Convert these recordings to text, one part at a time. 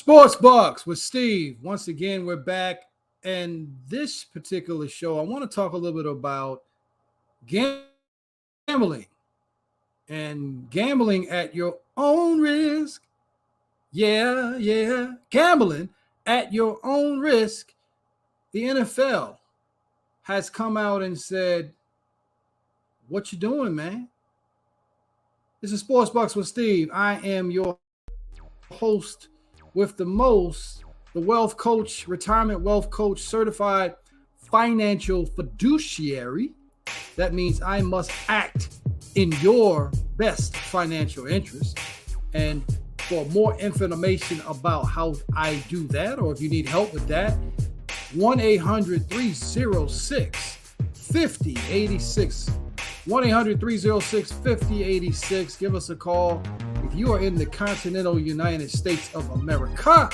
Sports Bucks with Steve. Once again, we're back. And this particular show, I want to talk a little bit about gambling and gambling at your own risk. Yeah. Gambling at your own risk. The NFL has come out and said, what you doing, man? This is Sports Bucks with Steve. I am your host with the most, the wealth coach, retirement wealth coach, certified financial fiduciary. That means I must act in your best financial interest. And for more information about how I do that, or if you need help with that, 1-800-306-5086. 1-800-306-5086. Give us a call. If you are in the continental United States of America,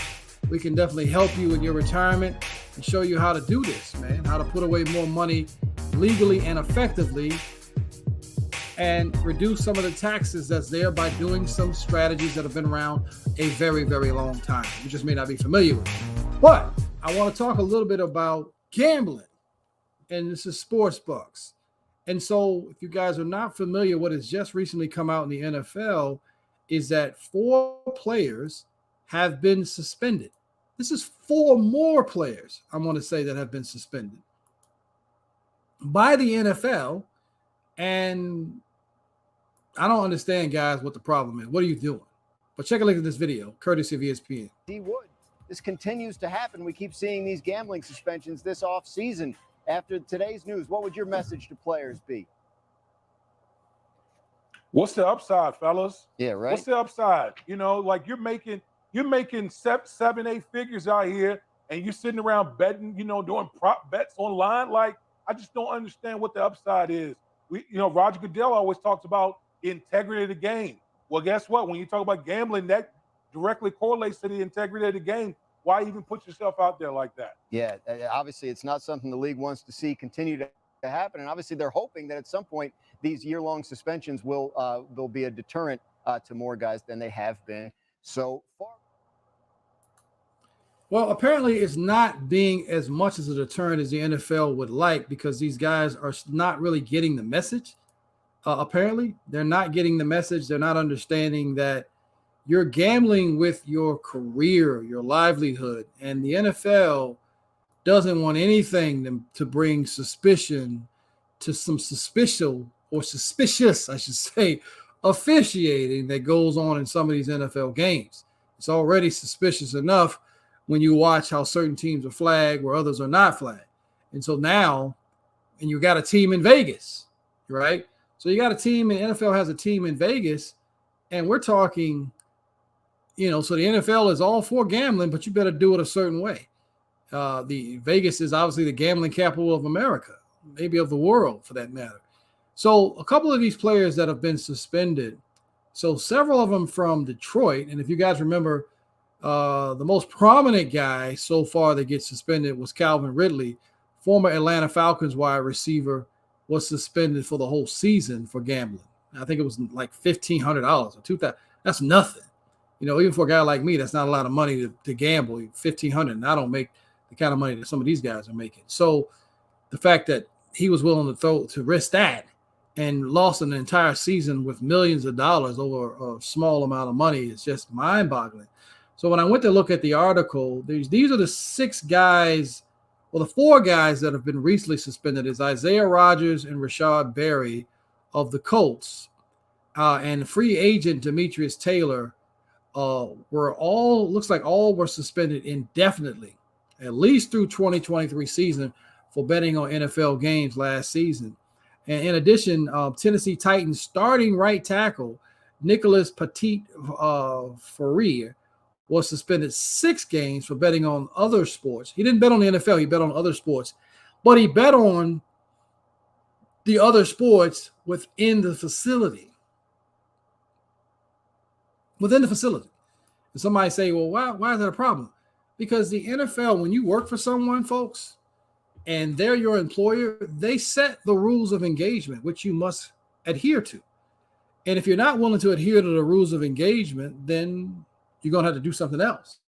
we can definitely help you in your retirement and show you how to do this, man. How to put away more money legally and effectively and reduce some of the taxes that's there by doing some strategies that have been around a very, very long time. You just may not be familiar with it. But I want to talk a little bit about gambling. And this is Sports Bucks. And so if you guys are not familiar, what has just recently come out in the NFL is that 4 players have been suspended. This is 4 more players, I want to say, that have been suspended by the NFL. And I don't understand, guys, what the problem is. What are you doing? But check a look at this video, courtesy of ESPN. D. Wood. This continues to happen. We keep seeing these gambling suspensions this offseason. After today's news, what would your message to players be? What's the upside, fellas? Yeah, right. What's the upside? You know, like you're making 7-8 figures out here, and you're sitting around betting, you know, doing prop bets online. Like, I just don't understand what the upside is. Roger Goodell always talks about integrity of the game. Well, guess what? When you talk about gambling, that directly correlates to the integrity of the game. Why even put yourself out there like that? Yeah, obviously it's not something the league wants to see continue to happen. And obviously they're hoping that at some point these year-long suspensions will be a deterrent to more guys than they have been so far. Well, apparently it's not being as much as a deterrent as the NFL would like, because these guys are not really getting the message. Apparently they're not getting the message. They're not understanding that you're gambling with your career, your livelihood, and the NFL doesn't want anything to bring suspicion to some suspicious, I should say, officiating that goes on in some of these NFL games. It's already suspicious enough when you watch how certain teams are flagged where others are not flagged. And so now, and you got a team in Vegas, right? So you got a team, and NFL has a team in Vegas, and we're talking, so the NFL is all for gambling, but you better do it a certain way. The Vegas is obviously the gambling capital of America, maybe of the world for that matter. So a couple of these players that have been suspended, so several of them from Detroit. And if you guys remember, the most prominent guy so far that gets suspended was Calvin Ridley, former Atlanta Falcons wide receiver, was suspended for the whole season for gambling. I think it was like $1,500 or $2,000. That's nothing. Even for a guy like me, that's not a lot of money to gamble. $1,500, and I don't make the kind of money that some of these guys are making. So the fact that he was willing to risk that and lost an entire season with millions of dollars over a small amount of money is just mind-boggling. So when I went to look at the article, these are the 6 guys, the 4 guys that have been recently suspended is Isaiah Rodgers and Rashad Berry of the Colts, and free agent Demetrius Taylor. Looks like all were suspended indefinitely, at least through 2023 season, for betting on NFL games last season. And in addition, Tennessee Titans starting right tackle Nicholas Petit-Frere was suspended 6 games for betting on other sports. He didn't bet on the NFL, he bet on other sports, but he bet on the other sports within the facility. Within the facility. And somebody say, well, why is that a problem? Because the NFL, when you work for someone, folks, and they're your employer, they set the rules of engagement, which you must adhere to. And if you're not willing to adhere to the rules of engagement, then you're going to have to do something else.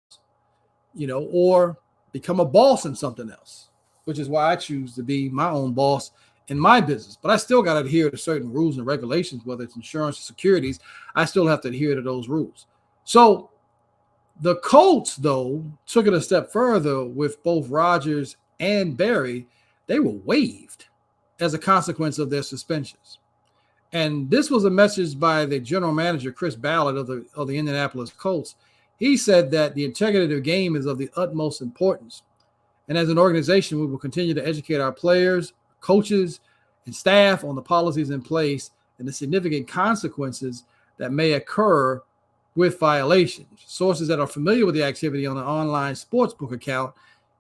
or become a boss in something else, which is why I choose to be my own boss in my business. But I still got to adhere to certain rules and regulations, whether it's insurance or securities. I still have to adhere to those rules. So the Colts, though, took it a step further with both Rodgers and Berry. They were waived as a consequence of their suspensions. And this was a message by the general manager, Chris Ballard of the Indianapolis Colts. He said that the integrity of the game is of the utmost importance. And as an organization, we will continue to educate our players, coaches, and staff on the policies in place and the significant consequences that may occur with violations. Sources that are familiar with the activity on an online sportsbook account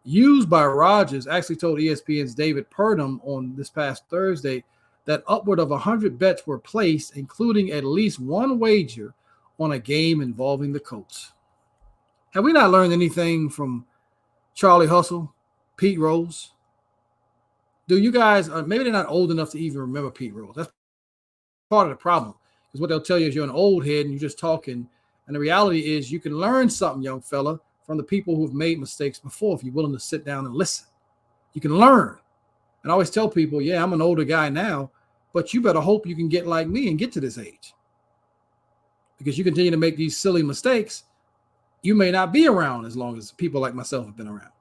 used by Rodgers actually told ESPN's David Purdom on this past Thursday that upward of 100 bets were placed, including at least one wager on a game involving the Colts. Have we not learned anything from Charlie Hustle, Pete Rose? Do you guys, maybe they're not old enough to even remember Pete Rose. That's part of the problem, because what they'll tell you is you're an old head and you're just talking. And the reality is you can learn something, young fella, from the people who've made mistakes before if you're willing to sit down and listen. You can learn. And I always tell people, yeah, I'm an older guy now, but you better hope you can get like me and get to this age. Because you continue to make these silly mistakes, you may not be around as long as people like myself have been around.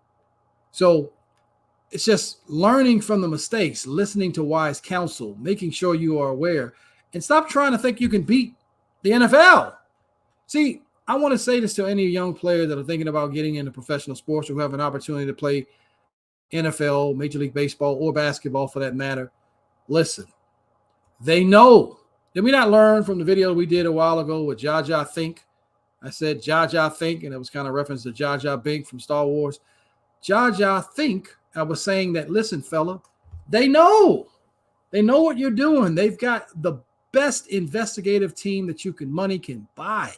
So it's just learning from the mistakes, listening to wise counsel, making sure you are aware, and stop trying to think you can beat the NFL. See, I want to say this to any young players that are thinking about getting into professional sports or who have an opportunity to play NFL, Major League Baseball, or basketball for that matter. Listen, they know. Did we not learn from the video we did a while ago with Jar Jar Think? I said Jar Jar Think, and it was kind of reference to Jar Jar Binks from Star Wars. Jar Jar Think, I was saying that, listen, fella, they know. They know what you're doing. They've got the best investigative team that money can buy.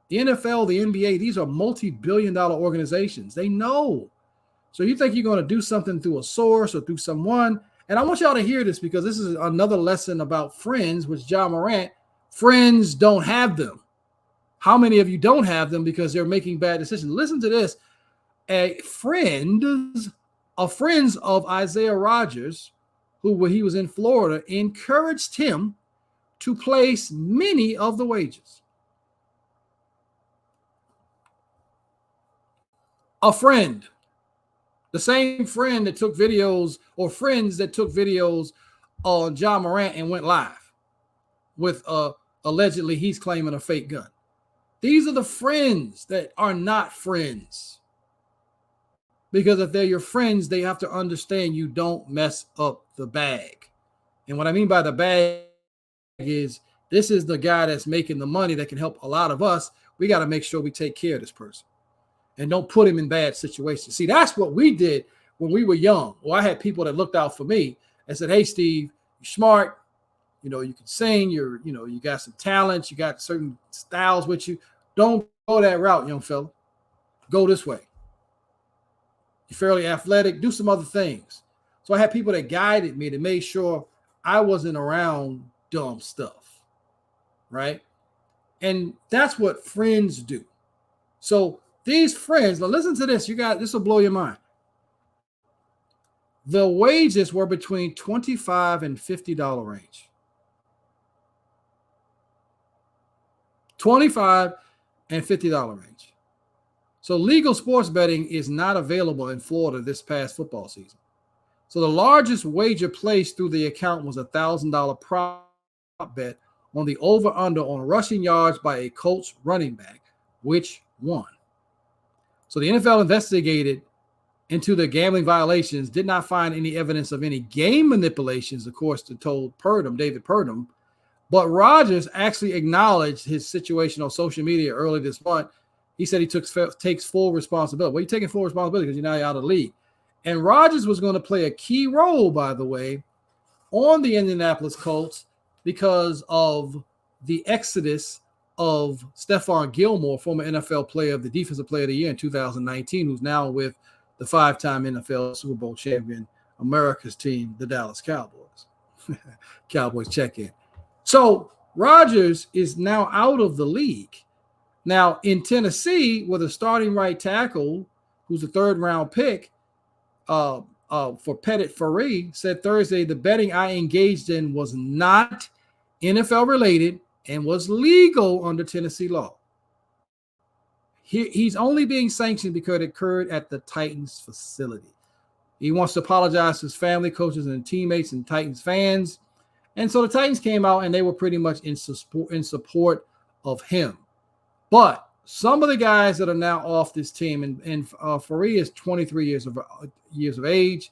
The NFL, the NBA, these are multi-billion-dollar organizations. They know. So you think you're going to do something through a source or through someone. And I want y'all to hear this, because this is another lesson about friends, which Ja Morant, friends don't have them. How many of you don't have them because they're making bad decisions? Listen to this. Friends of Isaiah Rodgers, who when he was in Florida, encouraged him to place many of the wagers. A friend, the same friend that took videos, or friends that took videos on Ja Morant and went live with allegedly he's claiming a fake gun. These are the friends that are not friends. Because if they're your friends, they have to understand you don't mess up the bag. And what I mean by the bag is this is the guy that's making the money that can help a lot of us. We got to make sure we take care of this person and don't put him in bad situations. See, that's what we did when we were young. Well, I had people that looked out for me and said, hey, Steve, you're smart. You can sing. You got some talents. You got certain styles with you. Don't go that route, young fella. Go this way. You're fairly athletic. Do some other things. So I had people that guided me, that made sure I wasn't around dumb stuff, right? And that's what friends do. So these friends, now listen to this. This will blow your mind. The wages were between $25 and $50 range. $25 and $50 range. So legal sports betting is not available in Florida this past football season. So the largest wager placed through the account was $1,000 prop bet on the over-under on rushing yards by a Colts running back, which won. So the NFL investigated into the gambling violations, did not find any evidence of any game manipulations, of course, told David Purdom. But Rodgers actually acknowledged his situation on social media early this month. He said he takes full responsibility. Well, you're taking full responsibility because you're now out of the league. And Rodgers was going to play a key role, by the way, on the Indianapolis Colts because of the exodus of Stephon Gilmore, former NFL player, the Defensive Player of the Year in 2019, who's now with the 5-time NFL Super Bowl champion, America's team, the Dallas Cowboys. Cowboys check in. So Rodgers is now out of the league. Now, in Tennessee, with a starting right tackle who's a third-round pick for Petit Ferry, said Thursday the betting I engaged in was not NFL related and was legal under Tennessee law. He's only being sanctioned because it occurred at the Titans facility. He wants to apologize to his family, coaches, and teammates and Titans fans. And so the Titans came out and they were pretty much in support of him. But some of the guys that are now off this team, and Faria is 23 years of age,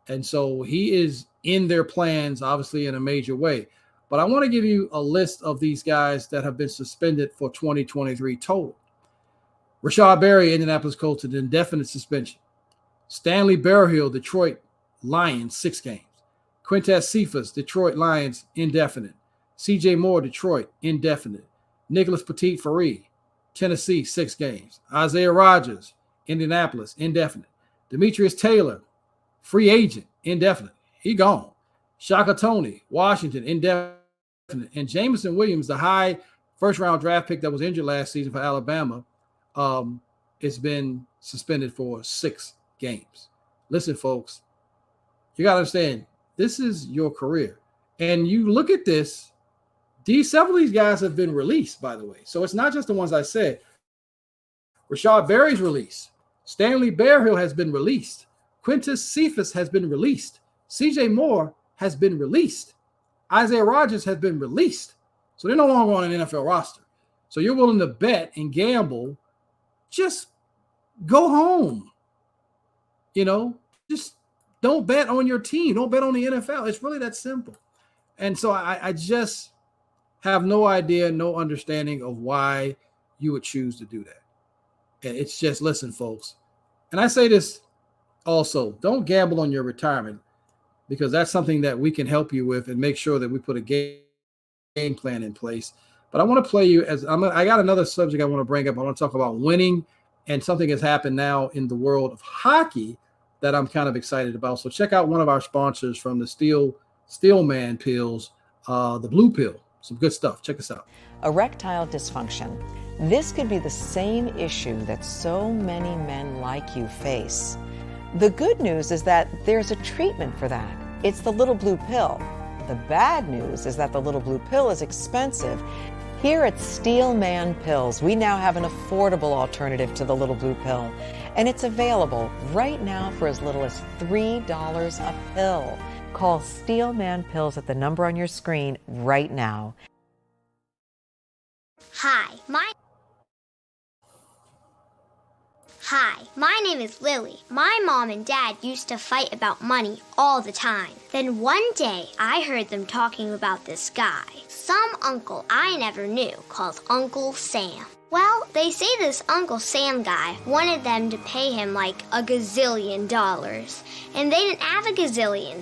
and so he is in their plans, obviously, in a major way. But I want to give you a list of these guys that have been suspended for 2023 total. Rashad Berry, Indianapolis Colts, an indefinite suspension. Stanley Berryhill, Detroit Lions, 6 games. Quintez Cephas, Detroit Lions, indefinite. C.J. Moore, Detroit, indefinite. Nicholas Petit-Ferry, Tennessee, 6 games. Isaiah Rodgers, Indianapolis, indefinite. Demetrius Taylor, free agent, indefinite. He gone. Shaka Toney, Washington, indefinite. And Jameson Williams, the high first-round draft pick that was injured last season for Alabama, it's been suspended for 6 games. Listen, folks, you got to understand, this is your career. And you look at this, several of these guys have been released, by the way. So it's not just the ones I said. Rashad Berry's released. Stanley Berryhill has been released. Quintez Cephas has been released. C.J. Moore has been released. Isaiah Rodgers has been released. So they're no longer on an NFL roster. So you're willing to bet and gamble, just go home. Just don't bet on your team. Don't bet on the NFL. It's really that simple. And so I just have no idea, no understanding of why you would choose to do that. And it's just, listen, folks. And I say this also, don't gamble on your retirement, because that's something that we can help you with and make sure that we put a game plan in place. But I want to play you I got another subject I want to bring up. I want to talk about winning, and something has happened now in the world of hockey that I'm kind of excited about. So check out one of our sponsors from the Steelman pills, the blue pill. Some good stuff. Check this out. Erectile dysfunction. This could be the same issue that so many men like you face. The good news is that there's a treatment for that. It's the little blue pill. The bad news is that the little blue pill is expensive. Here at Steelman Pills, we now have an affordable alternative to the little blue pill, and it's available right now for as little as $3 a pill. Call Steelman Pills at the number on your screen right now. Hi, my name is Lily. My mom and dad used to fight about money all the time. Then one day, I heard them talking about this guy, some uncle I never knew, called Uncle Sam. Well, they say this Uncle Sam guy wanted them to pay him like $1 gazillion, and they didn't have $1 gazillion.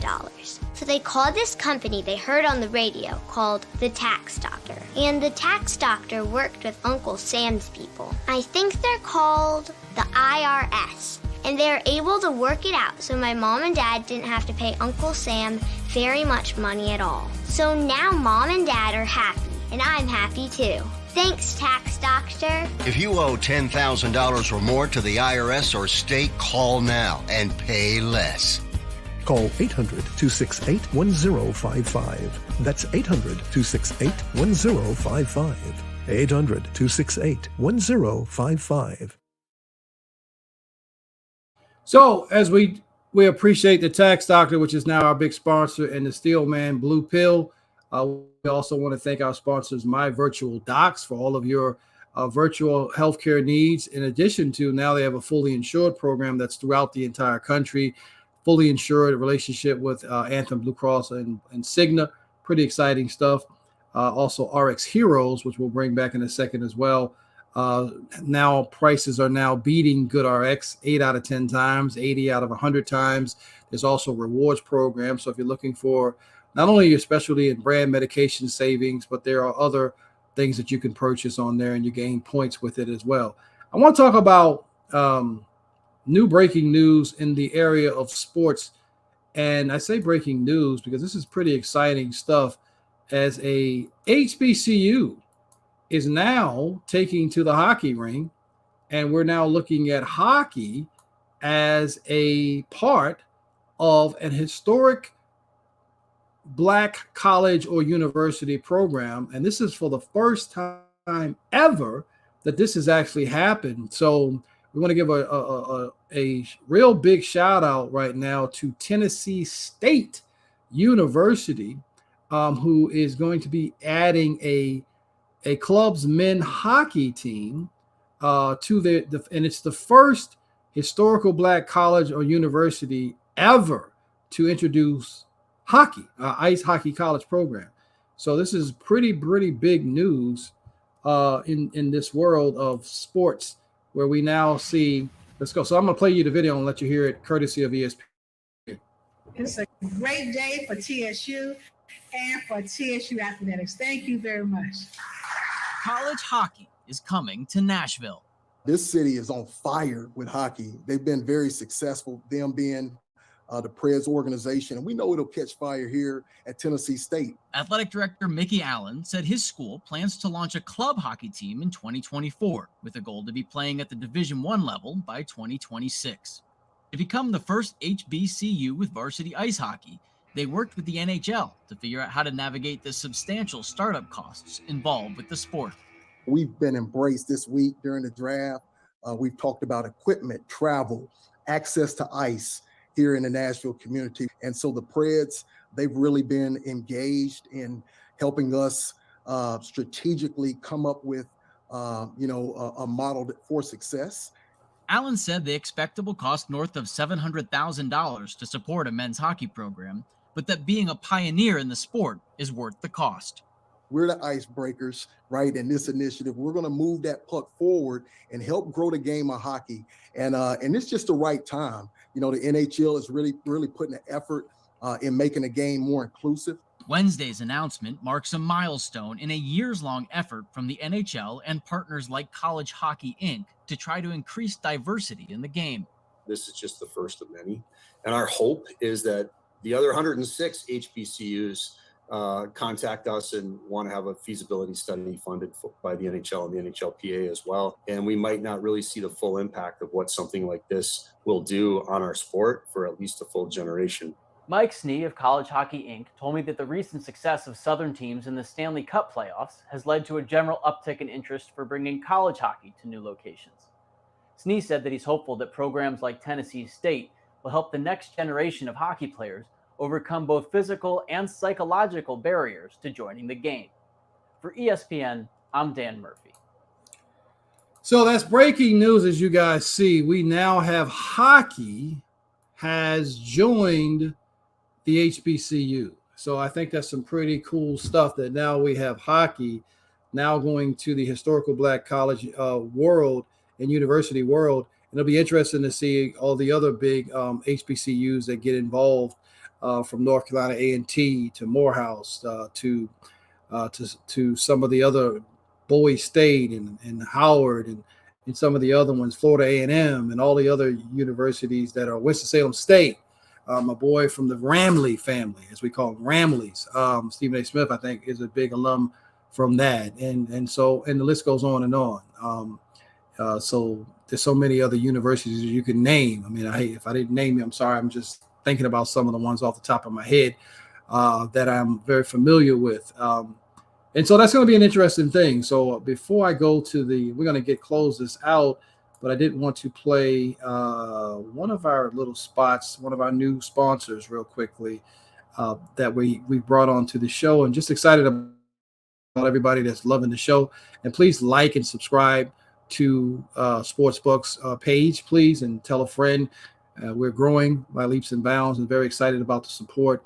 So they called this company they heard on the radio called the Tax Doctor. And the Tax Doctor worked with Uncle Sam's people. I think they're called the IRS. And they're able to work it out so my mom and dad didn't have to pay Uncle Sam very much money at all. So now mom and dad are happy, and I'm happy too. Thanks, Tax Doctor. If you owe $10,000 or more to the IRS or state, call now and pay less. Call 800-268-1055. That's 800-268-1055. 800-268-1055. So as we appreciate the Tax Doctor, which is now our big sponsor, and the Steelman Blue Pill. We also want to thank our sponsors, My Virtual Docs, for all of your virtual healthcare needs. In addition to, now they have a fully insured program that's throughout the entire country, fully insured relationship with Anthem Blue Cross and Cigna. Pretty exciting stuff. Also RX Heroes, which we'll bring back in a second as well. Now prices are now beating GoodRx 8 out of 10 times, 80 out of 100 times. There's also rewards programs. So if you're looking for not only your specialty and brand medication savings, but there are other things that you can purchase on there, and you gain points with it as well. I want to talk about new breaking news in the area of sports. And I say breaking news because this is pretty exciting stuff, as a HBCU is now taking to the hockey ring, and we're now looking at hockey as a part of an historic Black college or university program. And this is for the first time ever that this has actually happened. So we want to give a real big shout out right now to Tennessee State University, who is going to be adding a club's men hockey team to and it's the first historical Black college or university ever to introduce hockey, ice hockey college program. So this is pretty big news in this world of sports, where we now see. Let's go. So I'm going to play you the video and let you hear it, courtesy of ESPN. It's a great day for TSU and for TSU athletics. Thank you very much. College hockey is coming to Nashville. This city is on fire with hockey. They've been very successful, them being the Preds organization, and we know it'll catch fire here at Tennessee State. Athletic director Mickey Allen said his school plans to launch a club hockey team in 2024 with a goal to be playing at the Division I level by 2026. To become the first HBCU with varsity ice hockey, they worked with the NHL to figure out how to navigate the substantial startup costs involved with the sport. We've been embraced this week during the draft. We've talked about equipment, travel, access to ice here in the Nashville community. And so the Preds, they've really been engaged in helping us strategically come up with, a model for success. Allen said they expect it will cost north of $700,000 to support a men's hockey program, but that being a pioneer in the sport is worth the cost. We're the icebreakers, right? In this initiative, we're going to move that puck forward and help grow the game of hockey. And it's just the right time. You know, the NHL is really putting an effort in making the game more inclusive. Wednesday's announcement marks a milestone in a years-long effort from the NHL and partners like College Hockey Inc. to try to increase diversity in the game. This is just the first of many. And our hope is that the other 106 HBCUs contact us and want to have a feasibility study funded by the NHL and the NHLPA as well. And we might not really see the full impact of what something like this will do on our sport for at least a full generation. Mike Snee of College Hockey Inc. told me that the recent success of Southern teams in the Stanley Cup playoffs has led to a general uptick in interest for bringing college hockey to new locations. Snee said that he's hopeful that programs like Tennessee State will help the next generation of hockey players overcome both physical and psychological barriers to joining the game. For ESPN, I'm Dan Murphy. So that's breaking news. As you guys see, we now have hockey has joined the HBCU. So I think that's some pretty cool stuff that now we have hockey now going to the historical Black college world and university world. And it'll be interesting to see all the other big HBCUs that get involved, from North Carolina A&T to Morehouse to some of the other Bowie State and Howard and some of the other ones, Florida A&M and all the other universities that are Winston-Salem State. My boy from the Ramley family, as we call them, Ramleys, Stephen A. Smith, I think, is a big alum from that. And the list goes on and on. So there's so many other universities you can name. I mean, if I didn't name you, I'm sorry. I'm just thinking about some of the ones off the top of my head that I'm very familiar with. And so that's going to be an interesting thing. So before I go to we're going to close this out, but I did want to play one of our little spots, one of our new sponsors real quickly that we brought on to the show, and just excited about everybody that's loving the show. And please like and subscribe to Sportsbook's page, please, and tell a friend. We're growing by leaps and bounds and very excited about the support.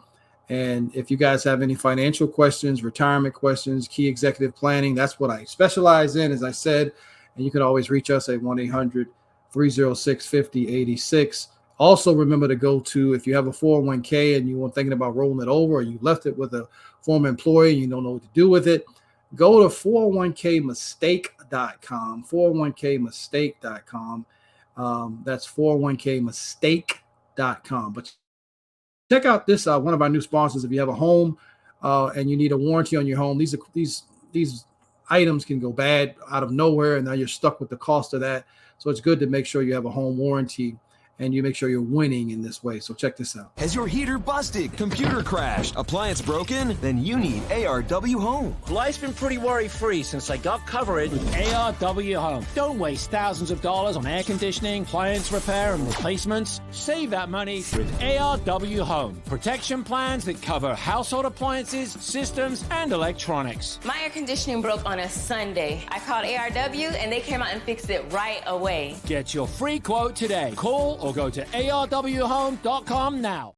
And if you guys have any financial questions, retirement questions, key executive planning, that's what I specialize in, as I said. And you can always reach us at 1-800-306-5086. Also, remember to go to, if you have a 401k and you are thinking about rolling it over, or you left it with a former employee and you don't know what to do with it, go to 401kmistake.com, 401kmistake.com. That's 401kmistake.com. But check out this, one of our new sponsors. If you have a home and you need a warranty on your home, these items can go bad out of nowhere, and now you're stuck with the cost of that. So it's good to make sure you have a home warranty. and you make sure you're winning in this way. So check this out. Has your heater busted, computer crashed, appliance broken? Then you need ARW Home. Life's been pretty worry-free since I got covered with ARW Home. Don't waste thousands of dollars on air conditioning, appliance repair, and replacements. Save that money with ARW Home. Protection plans that cover household appliances, systems, and electronics. My air conditioning broke on a Sunday. I called ARW, and they came out and fixed it right away. Get your free quote today. Call or go to arwhome.com now.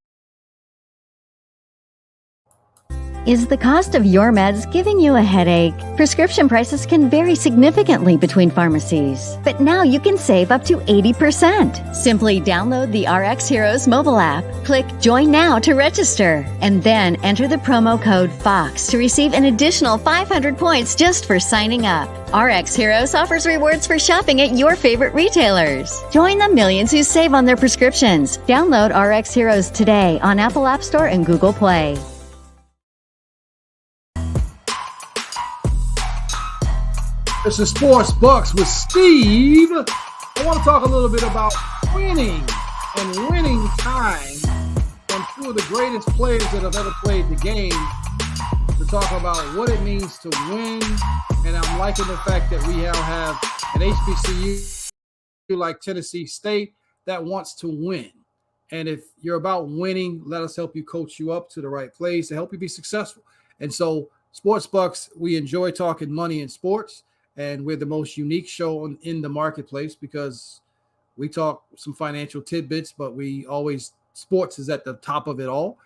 Is the cost of your meds giving you a headache? Prescription prices can vary significantly between pharmacies, but now you can save up to 80%. Simply download the RX Heroes mobile app, click Join Now to register, and then enter the promo code FOX to receive an additional 500 points just for signing up. RX Heroes offers rewards for shopping at your favorite retailers. Join the millions who save on their prescriptions. Download RX Heroes today on Apple App Store and Google Play. This is Sports Bucks with Steve. I want to talk a little bit about winning and winning time and two of the greatest players that have ever played the game to talk about what it means to win. And I'm liking the fact that we now have an HBCU like Tennessee State that wants to win. And if you're about winning, let us help you coach you up to the right place to help you be successful. And so Sports Bucks, we enjoy talking money in sports. And we're the most unique show in the marketplace because we talk some financial tidbits, but we always, sports is at the top of it all.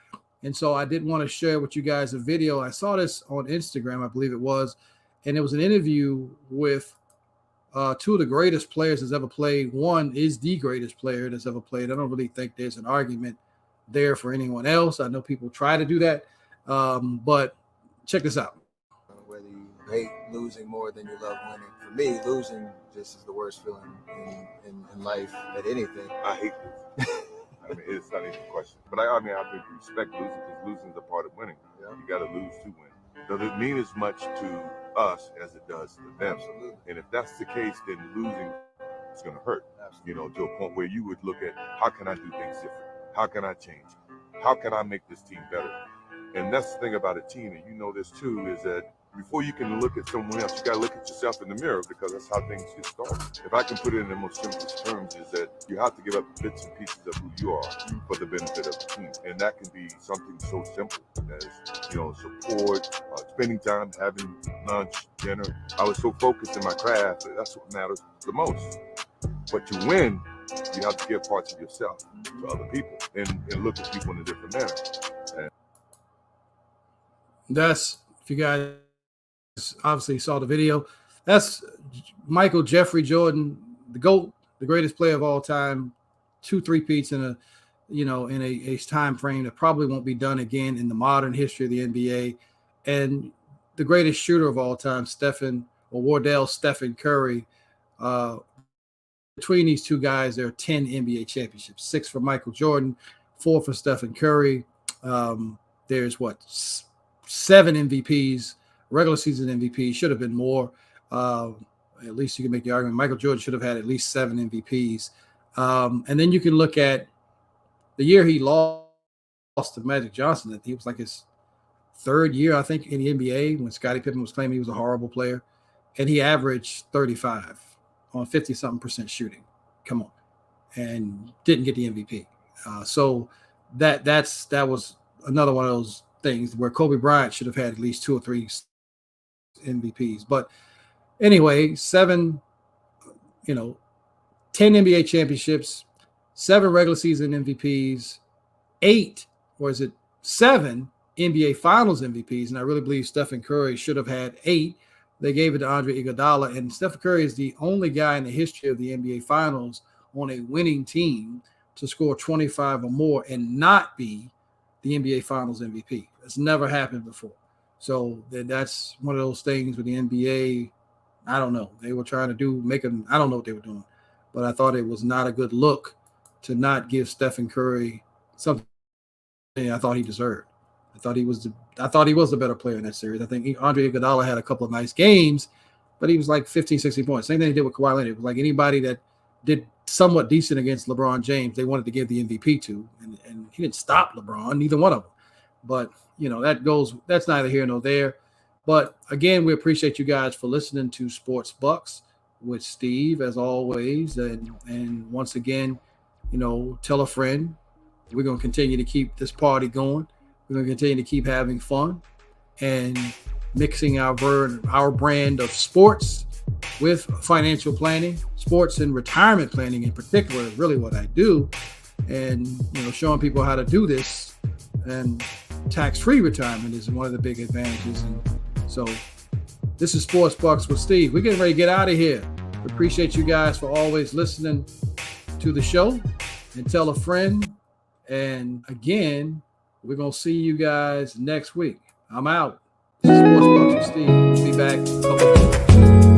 And so I did want to share with you guys a video. I saw this on Instagram, I believe it was, and it was an interview with two of the greatest players that's ever played. One is the greatest player that's ever played. I don't really think there's an argument there for anyone else. I know people try to do that, but check this out. Whether you hate losing more than you love winning. For me, losing just is the worst feeling in life at anything. I hate losing. I mean, it's not even a question. But I mean, I think you respect losing because losing is a part of winning. Yeah. You got to lose to win. Does it mean as much to us as it does to them? Absolutely. And if that's the case, then losing is going to hurt. Absolutely. You know, to a point where you would look at how can I do things different? How can I change? How can I make this team better? And that's the thing about a team, and you know this too, is that before you can look at someone else, you got to look at yourself in the mirror because that's how things get started. If I can put it in the most simplest terms, is that you have to give up bits and pieces of who you are for the benefit of the team. And that can be something so simple as, you know, support, spending time, having lunch, dinner. I was so focused in my craft that that's what matters the most. But to win, you have to give parts of yourself to other people and look at people in a different manner. And that's, if you guys obviously saw the video, that's Michael Jeffrey Jordan, the GOAT, the greatest player of all time, 2 3-peats in a time frame that probably won't be done again in the modern history of the NBA, and the greatest shooter of all time, Wardell Stephen Curry. Between these two guys, there are 10 NBA championships, 6 for Michael Jordan, 4 for Stephen Curry. There's 7 MVPs. Regular season MVP should have been more. At least you can make the argument Michael Jordan should have had at least 7 MVPs. And then you can look at the year he lost to Magic Johnson. That he was like his 3rd year, I think, in the NBA when Scottie Pippen was claiming he was a horrible player, and he averaged 35 on 50-something% shooting. Come on, and didn't get the MVP. So that was another one of those things where Kobe Bryant should have had at least 2 or 3 MVPs. But anyway, 10 NBA championships, 7 regular season MVPs, 7 NBA Finals MVPs, and I really believe Stephen Curry should have had 8. They gave it to Andre Iguodala, and Stephen Curry is the only guy in the history of the NBA Finals on a winning team to score 25 or more and not be the NBA Finals MVP. It's never happened before. So that's one of those things with the NBA. I don't know. They were trying to I don't know what they were doing, but I thought it was not a good look to not give Stephen Curry something I thought he deserved. I thought he was the better player in that series. I think Andre Iguodala had a couple of nice games, but he was like 15, 16 points. Same thing he did with Kawhi Leonard. It was like anybody that did somewhat decent against LeBron James, they wanted to give the MVP to, and he didn't stop LeBron, neither one of them. But, that's neither here nor there. But again, we appreciate you guys for listening to Sports Bucks with Steve, as always. And once again, tell a friend. We're going to continue to keep this party going. We're going to continue to keep having fun and mixing our brand of sports with financial planning, sports and retirement planning in particular is really what I do. And, showing people how to do this, and tax-free retirement is one of the big advantages. And so this is Sports Bucks with Steve. We're getting ready to get out of here. We appreciate you guys for always listening to the show, and tell a friend. And again, we're going to see you guys next week. I'm out. This is Sports Bucks with Steve. We'll be back in a couple of weeks.